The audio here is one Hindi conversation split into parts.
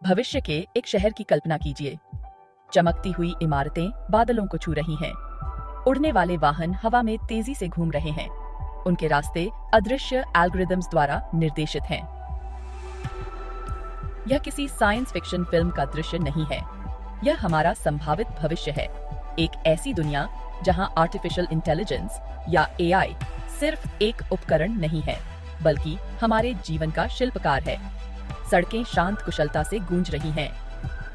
भविष्य के एक शहर की कल्पना कीजिए। चमकती हुई इमारतें बादलों को छू रही हैं। उड़ने वाले वाहन हवा में तेजी से घूम रहे हैं। उनके रास्ते अदृश्य एल्गोरिदम्स द्वारा निर्देशित हैं। यह किसी साइंस फिक्शन फिल्म का दृश्य नहीं है। यह हमारा संभावित भविष्य है। एक ऐसी दुनिया जहां आर्टिफिशियल इंटेलिजेंस या एआई सिर्फ एक उपकरण नहीं है, बल्कि हमारे जीवन का शिल्पकार है। सड़कें शांत कुशलता से गूंज रही हैं।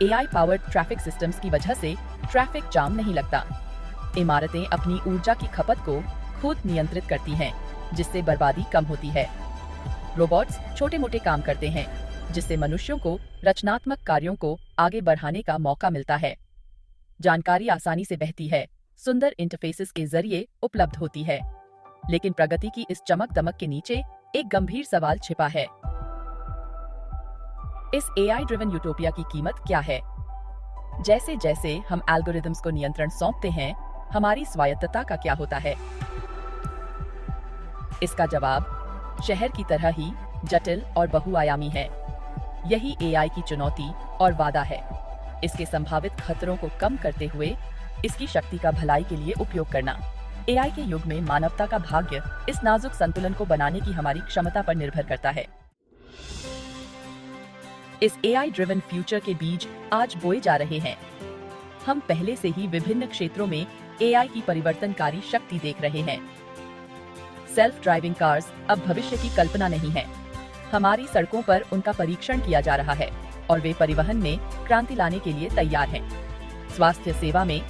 एआई पावर्ड ट्रैफिक सिस्टम्स की वजह से ट्रैफिक जाम नहीं लगता। इमारतें अपनी ऊर्जा की खपत को खुद नियंत्रित करती हैं, जिससे बर्बादी कम होती है। रोबोट्स छोटे-मोटे काम करते हैं, जिससे मनुष्यों को रचनात्मक कार्यों को आगे बढ़ाने का मौका मिलता है। जानकारी आसानी से बहती है, सुंदर इंटरफेसेस के जरिए उपलब्ध होती है। लेकिन प्रगति की इस चमक दमक के नीचे एक गंभीर सवाल छिपा है। इस एआई ड्रिवन यूटोपिया की कीमत क्या है? जैसे जैसे हम एल्गोरिदम्स को नियंत्रण सौंपते हैं, हमारी स्वायत्तता का क्या होता है? इसका जवाब शहर की तरह ही जटिल और बहुआयामी है। यही एआई की चुनौती और वादा है। इसके संभावित खतरों को कम करते हुए इसकी शक्ति का भलाई के लिए उपयोग करना। एआई के युग में मानवता का भाग्य इस नाजुक संतुलन को बनाने की हमारी क्षमता पर निर्भर करता है। इस एआई ड्रिवन फ्यूचर के बीज आज बोए जा रहे हैं। हम पहले से ही विभिन्न क्षेत्रों में एआई की परिवर्तनकारी शक्ति देख रहे हैं। सेल्फ ड्राइविंग कार्स अब भविष्य की कल्पना नहीं है। हमारी सड़कों पर उनका परीक्षण किया जा रहा है और वे परिवहन में क्रांति लाने के लिए तैयार हैं। स्वास्थ्य सेवा में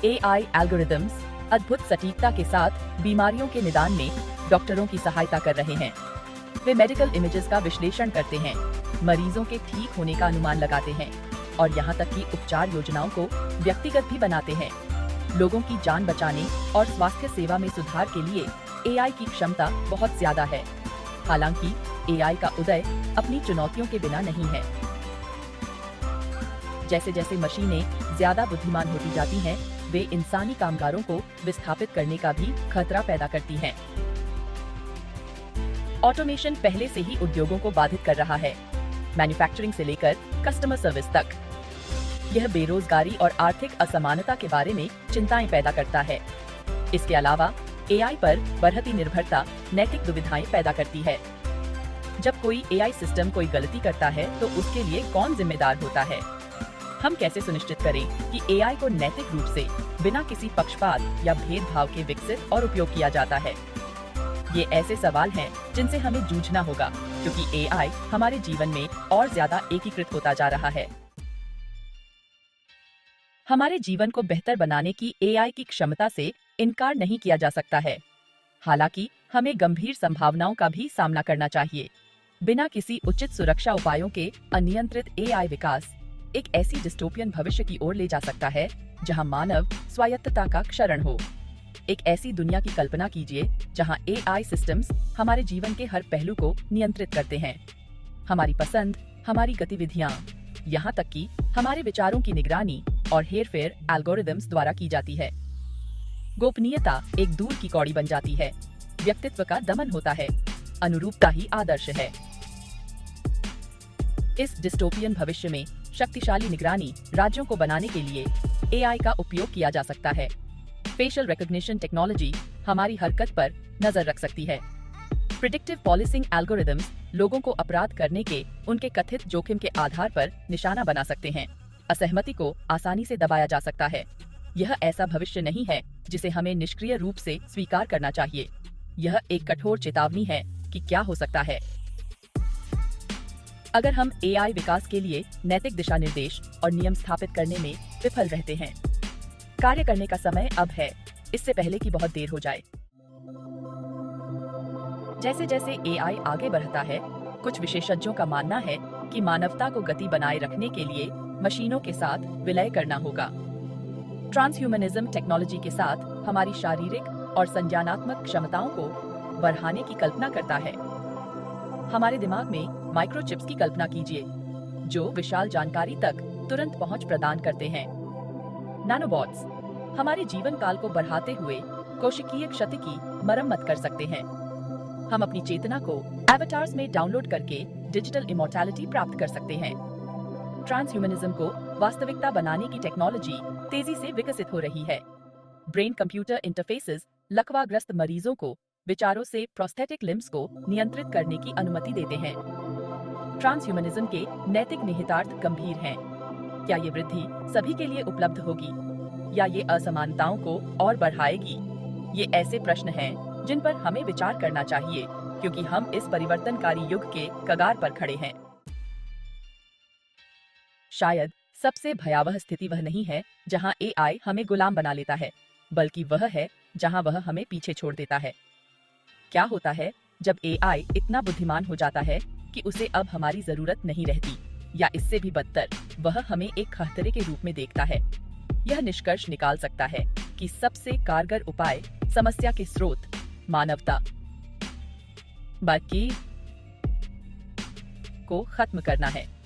एआई एल्गोरिदम्स अद्भुत सटीकता के साथ बीमारियों के निदान में डॉक्टरों की सहायता कर रहे हैं। वे मेडिकल इमेजेस का विश्लेषण करते हैं, मरीजों के ठीक होने का अनुमान लगाते हैं और यहाँ तक कि उपचार योजनाओं को व्यक्तिगत भी बनाते हैं। लोगों की जान बचाने और स्वास्थ्य सेवा में सुधार के लिए एआई की क्षमता बहुत ज्यादा है। हालांकि एआई का उदय अपनी चुनौतियों के बिना नहीं है। जैसे जैसे मशीनें ज्यादा बुद्धिमान होती जाती हैं, वे इंसानी कामगारों को विस्थापित करने का भी खतरा पैदा करती हैं। ऑटोमेशन पहले से ही उद्योगों को बाधित कर रहा है, मैन्युफैक्चरिंग से लेकर कस्टमर सर्विस तक। यह बेरोजगारी और आर्थिक असमानता के बारे में चिंताएं पैदा करता है। इसके अलावा एआई पर बढ़ती निर्भरता नैतिक दुविधाएं पैदा करती है। जब कोई एआई सिस्टम कोई गलती करता है तो उसके लिए कौन जिम्मेदार होता है? हम कैसे सुनिश्चित करें कि एआई को नैतिक रूप से बिना किसी पक्षपात या भेदभाव के विकसित और उपयोग किया जाता है? ये ऐसे सवाल हैं जिनसे हमें जूझना होगा, क्योंकि एआई हमारे जीवन में और ज्यादा एकीकृत होता जा रहा है। हमारे जीवन को बेहतर बनाने की एआई की क्षमता से इनकार नहीं किया जा सकता है। हालांकि हमें गंभीर संभावनाओं का भी सामना करना चाहिए। बिना किसी उचित सुरक्षा उपायों के अनियंत्रित एआई विकास एक ऐसी डिस्टोपियन भविष्य की ओर ले जा सकता है जहां मानव स्वायत्तता का क्षरण हो। एक ऐसी दुनिया की कल्पना कीजिए जहां एआई सिस्टम्स हमारे जीवन के हर पहलू को नियंत्रित करते हैं। हमारी पसंद, हमारी गतिविधियां, यहाँ तक कि हमारे विचारों की निगरानी और हेरफेर एल्गोरिदम्स द्वारा की जाती है। गोपनीयता एक दूर की कौड़ी बन जाती है। व्यक्तित्व का दमन होता है। अनुरूपता ही आदर्श है। इस डिस्टोपियन भविष्य में शक्तिशाली निगरानी राज्यों को बनाने के लिए एआई का उपयोग किया जा सकता है। फेशियल रिकॉग्निशन टेक्नोलॉजी हमारी हरकत पर नजर रख सकती है। प्रिडिक्टिव पॉलिसिंग एल्गोरिदम्स लोगों को अपराध करने के उनके कथित जोखिम के आधार पर निशाना बना सकते हैं। असहमति को आसानी से दबाया जा सकता है। यह ऐसा भविष्य नहीं है जिसे हमें निष्क्रिय रूप से स्वीकार करना चाहिए। यह एक कठोर चेतावनी है कि क्या हो सकता है अगर हम एआई विकास के लिए नैतिक दिशा निर्देश और नियम स्थापित करने में विफल रहते हैं। कार्य करने का समय अब है, इससे पहले कि बहुत देर हो जाए। जैसे जैसे एआई आगे बढ़ता है, कुछ विशेषज्ञों का मानना है कि मानवता को गति बनाए रखने के लिए मशीनों के साथ विलय करना होगा। ट्रांसह्यूमनिज्म टेक्नोलॉजी के साथ हमारी शारीरिक और संज्ञानात्मक क्षमताओं को बढ़ाने की कल्पना करता है। हमारे दिमाग में माइक्रोचिप्स की कल्पना कीजिए, जो विशाल जानकारी तक तुरंत पहुंच प्रदान करते हैं। नैनोबॉट्स हमारे जीवन काल को बढ़ाते हुए कोशिकीय क्षति की मरम्मत कर सकते हैं। हम अपनी चेतना को एवटार्स में डाउनलोड करके डिजिटल इमॉर्टैलिटी प्राप्त कर सकते हैं। ट्रांसह्यूमनिज्म को वास्तविकता बनाने की टेक्नोलॉजी तेजी से विकसित हो रही है। ब्रेन कंप्यूटर इंटरफेसेस लकवाग्रस्त मरीजों को विचारों से प्रोस्थेटिक लिम्स को नियंत्रित करने की अनुमति देते हैं। ट्रांसह्यूमनिज्म के नैतिक निहितार्थ गंभीर हैं। क्या ये वृद्धि सभी के लिए उपलब्ध होगी या ये असमानताओं को और बढ़ाएगी? ये ऐसे प्रश्न हैं जिन पर हमें विचार करना चाहिए, क्योंकि हम इस परिवर्तनकारी युग के कगार पर खड़े हैं। शायद सबसे भयावह स्थिति वह नहीं है जहां एआई हमें गुलाम बना लेता है, बल्कि वह है जहां वह हमें पीछे छोड़ देता है। क्या होता है जब एआई इतना बुद्धिमान हो जाता है कि उसे अब हमारी जरूरत नहीं रहती, या इससे भी बदतर, वह हमें एक खतरे के रूप में देखता है। यह निष्कर्ष निकाल सकता है कि सबसे कारगर उपाय समस्या के स्रोत, मानवता बाकी को खत्म करना है।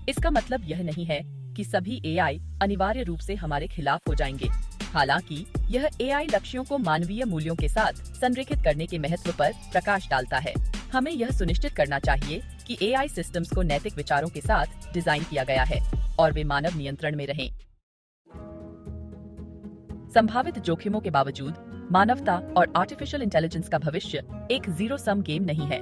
इसका मतलब यह नहीं है कि सभी एआई अनिवार्य रूप से हमारे खिलाफ हो जाएंगे। हालांकि यह एआई लक्ष्यों को मानवीय मूल्यों के साथ संरेखित करने के महत्व पर प्रकाश डालता है। हमें यह सुनिश्चित करना चाहिए कि एआई सिस्टम्स को नैतिक विचारों के साथ डिजाइन किया गया है और वे मानव नियंत्रण में रहें। संभावित जोखिमों के बावजूद मानवता और आर्टिफिशियल इंटेलिजेंस का भविष्य एक जीरो सम गेम नहीं है।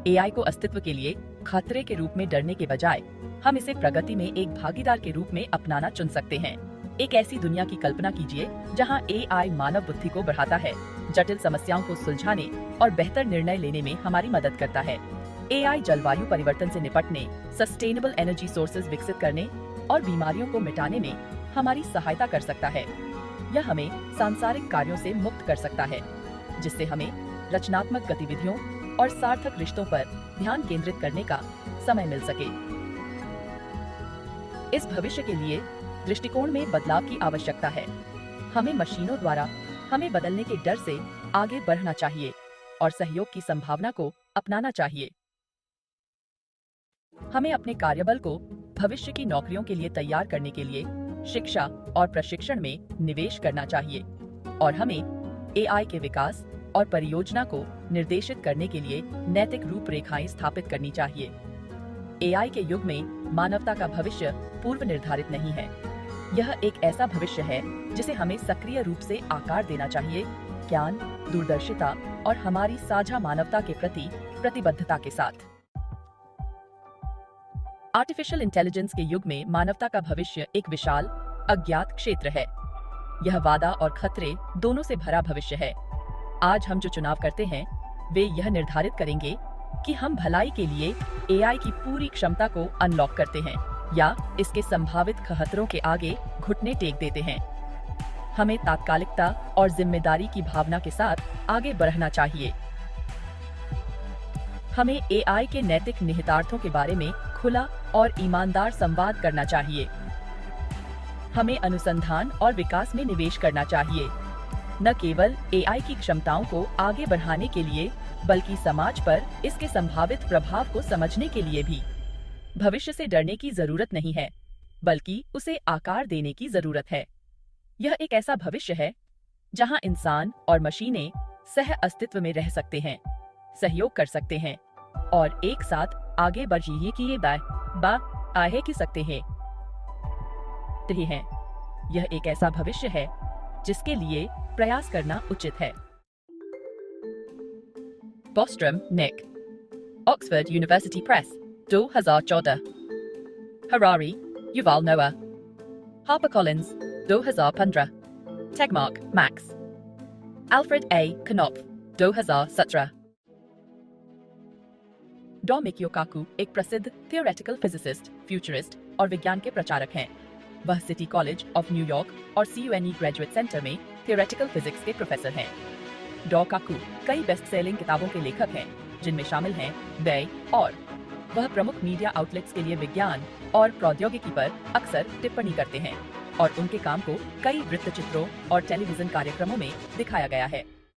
एआई को अस्तित्व के लिए खतरे के रूप में डरने के बजाय हम इसे प्रगति में एक भागीदार के रूप में अपनाना चुन सकते हैं। एक ऐसी दुनिया की कल्पना कीजिए जहां एआई मानव बुद्धि को बढ़ाता है, जटिल समस्याओं को सुलझाने और बेहतर निर्णय लेने में हमारी मदद करता है। एआई जलवायु परिवर्तन से निपटने, सस्टेनेबल एनर्जी सोर्सेज विकसित करने और बीमारियों को मिटाने में हमारी सहायता कर सकता है। यह हमें सांसारिक कार्यों से मुक्त कर सकता है, जिससे हमें रचनात्मक गतिविधियों और सार्थक रिश्तों पर ध्यान केंद्रित करने का समय मिल सके। इस भविष्य के लिए दृष्टिकोण में बदलाव की आवश्यकता है। हमें मशीनों द्वारा हमें बदलने के डर से आगे बढ़ना चाहिए और सहयोग की संभावना को अपनाना चाहिए। हमें अपने कार्यबल को भविष्य की नौकरियों के लिए तैयार करने के लिए शिक्षा और प्रशिक्षण में निवेश करना चाहिए और हमें एआई के विकास और परियोजना को निर्देशित करने के लिए नैतिक रूपरेखाएं स्थापित करनी चाहिए। एआई के युग में मानवता का भविष्य पूर्व निर्धारित नहीं है। यह एक ऐसा भविष्य है जिसे हमें सक्रिय रूप से आकार देना चाहिए, ज्ञान, दूरदर्शिता और हमारी साझा मानवता के प्रति प्रतिबद्धता के साथ। आर्टिफिशियल इंटेलिजेंस के युग में मानवता का भविष्य एक विशाल, अज्ञात क्षेत्र है। यह वादा और खतरे दोनों से भरा भविष्य है। आज हम जो चुनाव करते हैं, वे यह निर्धारित करेंगे कि हम भलाई के लिए एआई की पूरी क्षमता को अनलॉक करते हैं या इसके संभावित खतरों के आगे घुटने टेक देते हैं। हमें तात्कालिकता और जिम्मेदारी की भावना के साथ आगे बढ़ना चाहिए। हमें एआई के नैतिक निहितार्थों के बारे में खुला और ईमानदार संवाद करना चाहिए। हमें अनुसंधान और विकास में निवेश करना चाहिए, न केवल एआई की क्षमताओं को आगे बढ़ाने के लिए, बल्कि समाज पर इसके संभावित प्रभाव को समझने के लिए भी। भविष्य से डरने की जरूरत नहीं है, बल्कि उसे आकार देने की जरूरत है। यह एक ऐसा भविष्य है जहां इंसान और मशीनें सह अस्तित्व में रह सकते हैं, सहयोग कर सकते हैं और एक साथ आगे बढ़िए किए आगे की सकते हैं। यह एक ऐसा भविष्य है जिसके लिए प्रयास करना उचित है। Bostrom, Nick. Oxford University Press, 2014. Harari, Yuval Noah. HarperCollins, 2015. Tegmark, Max. Alfred A. Knopf, 2017. डोमिक योकाकू एक प्रसिद्ध थियोरेटिकल फिजिसिस्ट, फ्यूचरिस्ट और विज्ञान के प्रचारक हैं। वह सिटी कॉलेज ऑफ न्यूयॉर्क और CUNY ग्रेजुएट सेंटर में थियोरेटिकल फिजिक्स के प्रोफेसर हैं। डोकाकू कई बेस्ट सेलिंग किताबों के लेखक हैं, जिनमें शामिल हैं दे और वह प्रमुख मीडिया आउटलेट्स के लिए विज्ञान और प्रौद्योगिकी पर अक्सर टिप्पणी करते हैं और उनके काम को कई वृत्तचित्रों और टेलीविजन कार्यक्रमों में दिखाया गया है।